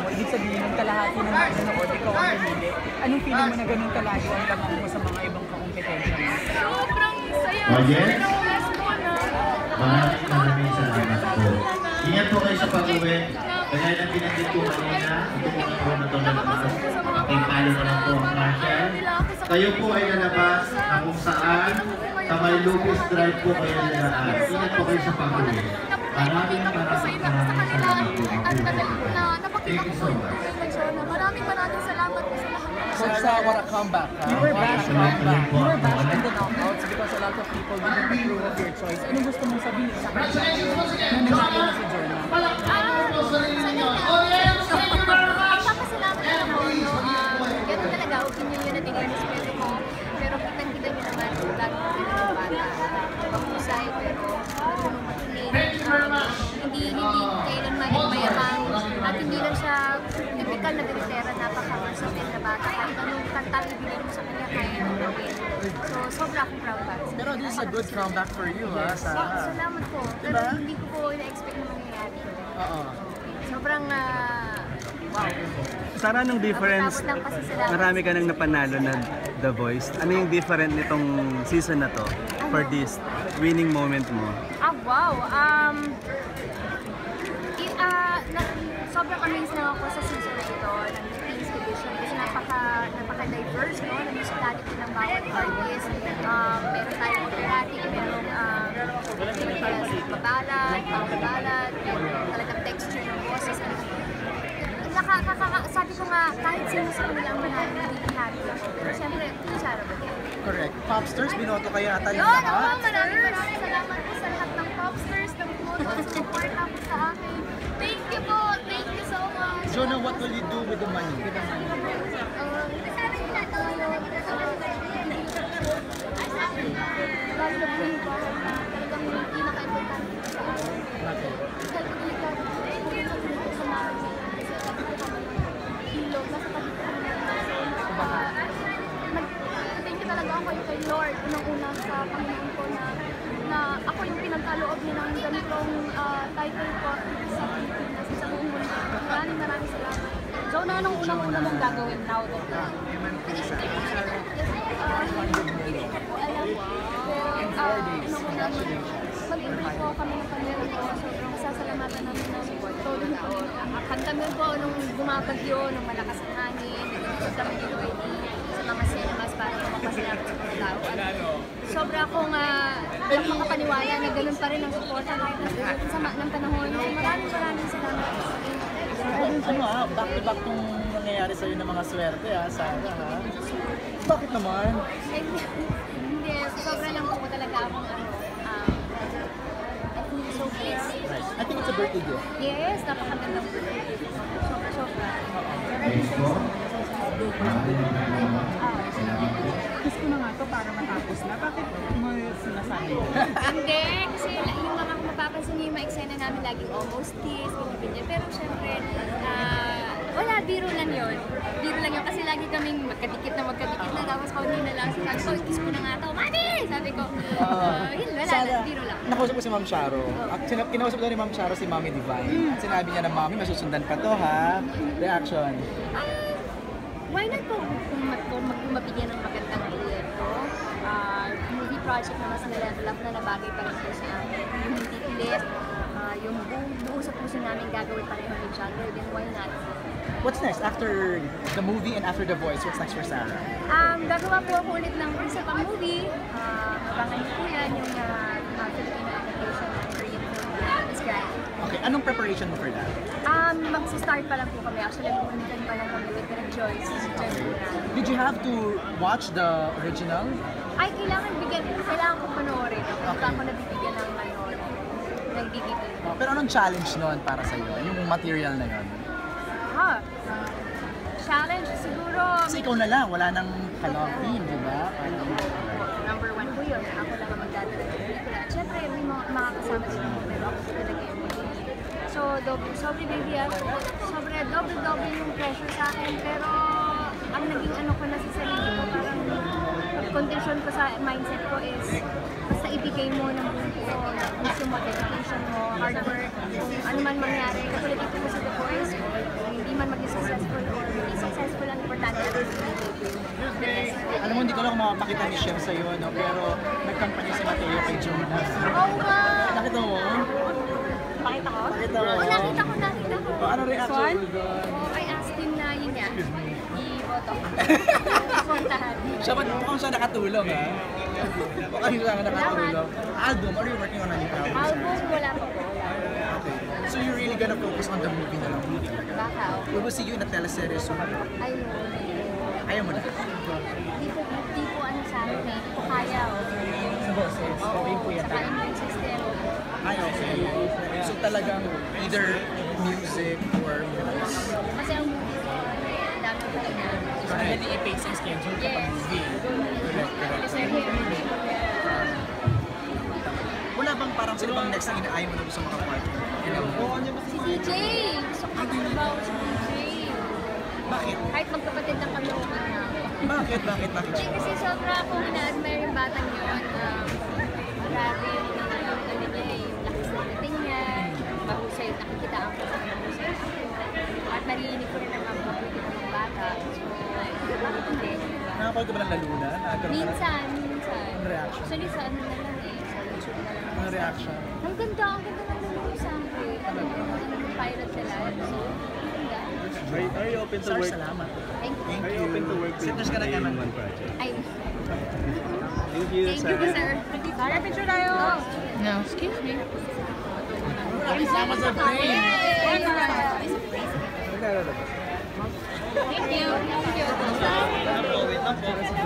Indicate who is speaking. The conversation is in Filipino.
Speaker 1: mo, ibig sabihin ng kalahati ng mga nanood, ikaw ang pumili. Anong feeling mo na ganun kalahati ang lamang mo sa mga ibang kakompetensya mo?
Speaker 2: Sobrang saya.
Speaker 3: Yes?
Speaker 2: Maraming
Speaker 3: salamat po. Ingat po kayo sa pag-uwi. Kaya lang pinagdit ko kanina, ito po na po na ito lalabas. Pakipalo na lang po ang Rachel. Kayo po ay lalabas na kung saan sa may Lupis Drive po kayo nilaan. Ingat po kayo sa pag-uwi. Maraming salamat po. Thank you so much.
Speaker 2: Maraming salamat po sa lahat.
Speaker 1: Coach, what a comeback. You were bashed in the knockouts because a lot of people didn't approve of your choice. Anong gusto mong sabihin sa kanila na nanalo na si Jonah?
Speaker 2: Papasalamat na ako, no? Ganun talaga, opinion yun na tinirespeto ko. Pero kitang-kita nyo naman kung lalo ko pinapabata. Mapusay, pero marunong makinig. Hindi kailanman yung mayamang at hindi lang siya typical na direktera, napaka-consummate na bata. Kahit anong kantang ibigay mo sa kanya, kaya nang gawin. So, sobra akong proud ba.
Speaker 1: Pero this is a good comeback for you, ha, Sarah?
Speaker 2: Salamat po. Pero hindi ko po na-expect na mangyayari.
Speaker 1: Oo.
Speaker 2: Sobrang, wow.
Speaker 4: Sarah, anong difference? Marami ka nang napanalo na The Voice. Ano yung different nitong season na to for this winning moment mo?
Speaker 2: Wow. Sobrang amazed na ako sa season na ito ng Queen's Division kasi napaka-diverse, no? Na musicality ng bawat artist. Meron tayong operatic, merong babalad, pang-babalad, merong talagang texture ng boses. Sabi ko nga, kahit sino sa kanila ang manalo, hindi happy ako. Pero siyempre, Sarah ba yan?
Speaker 1: Correct. Popsters, binoto kayo ata yung
Speaker 2: lahat.
Speaker 1: lahat.
Speaker 2: Maraming salamat po sa lahat ng Popsters, ng bumoto, support ako sa akin. Thank you po! Thank you so much!
Speaker 1: Jonah, what will you do with the money?
Speaker 2: Thank you talaga ako kay Lord unang-una sa Panginoon ko na ako yung pinagkaloob niya ng ganitong title ko sa Pilipinas, sa buong mundo. Maraming salamat.
Speaker 5: So, anong unang-una mong gagawin now that
Speaker 2: mag-improve po kami ng pamilya ko. Sobrang masasalamatan namin ng todo po. Kami po nung bumabagyo, nung malakas ang hangin, nag-iisip kami ni Lloydie sa mga cinemas para po mapasalamat sa mga tao. Sobra akong makapaniwala na ganun pa rin ang suporta kahit na sama ng panahon. Maraming salamat.
Speaker 1: Back-to-back tong nangyayari sa'yo ng mga swerte, Sarah, ha? Bakit naman?
Speaker 2: Hindi, sobra lang po talaga akong so pleased.
Speaker 1: I think it's a birthday gift.
Speaker 2: Yes, napakagandang birthday. Sobra.
Speaker 1: Kiss ko na nga to para matapos na. Bakit mo sinasabi?
Speaker 2: Hindi, kasi yung mga mapapansin niyo yung mga eksena namin laging almost kiss, ganyan. Pero syempre, wala, biro lang yun. Biro lang yun kasi lagi kaming magkadikit na tapos pauli na lang. Sabi ko, kiss ko na nga to, Mami! Sabi ko, yun, wala lang, biro lang.
Speaker 1: Nakausap ko si Ma'am Sharo. Kinausap daw ni Ma'am Sharo si Mami Divine. At sinabi niya na, Mami, masusundan pa to, ha? Reaction.
Speaker 2: Why not po kung mabigyan ng magandang proyekto? Movie project na mas na-level up na nabagay pa rin po sa amin. Yung hindi pilit, yung buo sa puso namin gagawin pareho ni John Lloyd, then why not?
Speaker 1: What's next? After the movie and after The Voice, what's next for Sarah?
Speaker 2: Gagawa po ako ulit ng isa pang movie. Abangan niyo po yan, yung Filipino application ng Korean film na Describe.
Speaker 1: Okay, anong preparation mo for that?
Speaker 2: Mag-start pa lang po kami. Actually, nag-uunitan pa lang kami with Direk Joyce.
Speaker 1: Did you have to watch the original?
Speaker 2: Ay, kailangan ko panoorin. Hindi pa ako nabibigyan ng DVD.
Speaker 1: Pero anong challenge noon para sa'yo? Yung material na yun?
Speaker 2: Challenge siguro.
Speaker 1: Kasi ikaw na lang, wala nang kalawang team, di ba?
Speaker 2: Number 1 po yun. Ako lang ang magdadala ng pelikula. At syempre, may makakasama din ako. Pero ako talaga yung movie. So, sobre baby, double yung pressure sa akin. Pero, ang naging ano ko na sa sarili ko, parang condition ko sa mindset ko is basta ibigay mo ng buo gusto mo, dedication mo, hard work, kung ano man mangyari. Katulad dito mo sa The Voice, kung hindi man maging successful or hindi successful, ang importante at
Speaker 1: Alam mo, hindi ko lang makapakita ni Chef sa'yo, no? Pero nagkampanya si Mateo kay Jonas.
Speaker 2: Oo nga!
Speaker 1: Nakita mo?
Speaker 2: Pakita ko?
Speaker 1: Nakita mo?
Speaker 2: Oo, nakita ko.
Speaker 1: Ano reaction mo doon?
Speaker 2: Oo, I asked him na yun niya. I-boto. Kontahan.
Speaker 1: Siya ba, mukhang siya nakatulong, ha? Mukhang siya nakatulong. Album, are you working on a new album?
Speaker 2: Album, wala pa po.
Speaker 1: Okay. So you're really gonna focus on the movie na lang?
Speaker 2: Baka, okay.
Speaker 1: We will see you in a teleserye soon.
Speaker 2: Ayun.
Speaker 1: Ayaw mo na?
Speaker 2: Di po ano sa akin eh. Di ko kaya.
Speaker 1: Sa boses? Okay po yan.
Speaker 2: Saka immune system.
Speaker 1: Ay, okay. So talagang either music or movies.
Speaker 2: Kasi ang movie ko, ang dami ko na.
Speaker 1: So madali i-pace ang schedule kapag movie.
Speaker 2: Kasi
Speaker 1: Wala bang parang sino bang next na inaayon mo na gusto makapart?
Speaker 2: si DJ! Gusto ko magtrabaho si DJ.
Speaker 1: Bakit?
Speaker 2: Kahit magkapatid lang kami naman na.
Speaker 1: Bakit?
Speaker 2: Hindi kasi sobra akong ina-admire yung batang yun. Grabe yung ano niya eh, yung lakas ng dating niya. Mahusay, nakikitaan ko sa mahusay. At narinig ko rin ang mga mabuti ng mga bata. So, bakit hindi?
Speaker 1: Nakapag ka ba ng laluna?
Speaker 2: Minsan.
Speaker 1: Ang reaction?
Speaker 2: Actually, sa ano na lang eh, sa YouTube na lang.
Speaker 1: Ang reaction?
Speaker 2: Ang ganda ng lulu sa akin. Ang pilot nila. So, ang ganda.
Speaker 4: Are you open to
Speaker 1: Sir,
Speaker 4: work?
Speaker 1: salamat.
Speaker 2: Thank you.
Speaker 4: Are you open to work with
Speaker 1: Senters ka na
Speaker 4: Mateo in
Speaker 1: naman.
Speaker 4: one project?
Speaker 2: Ay,
Speaker 4: Thank you,
Speaker 2: thank you, sir. Para picture tayo.
Speaker 5: No, excuse me.
Speaker 1: Sama sa plane!
Speaker 2: Thank you. Thank you.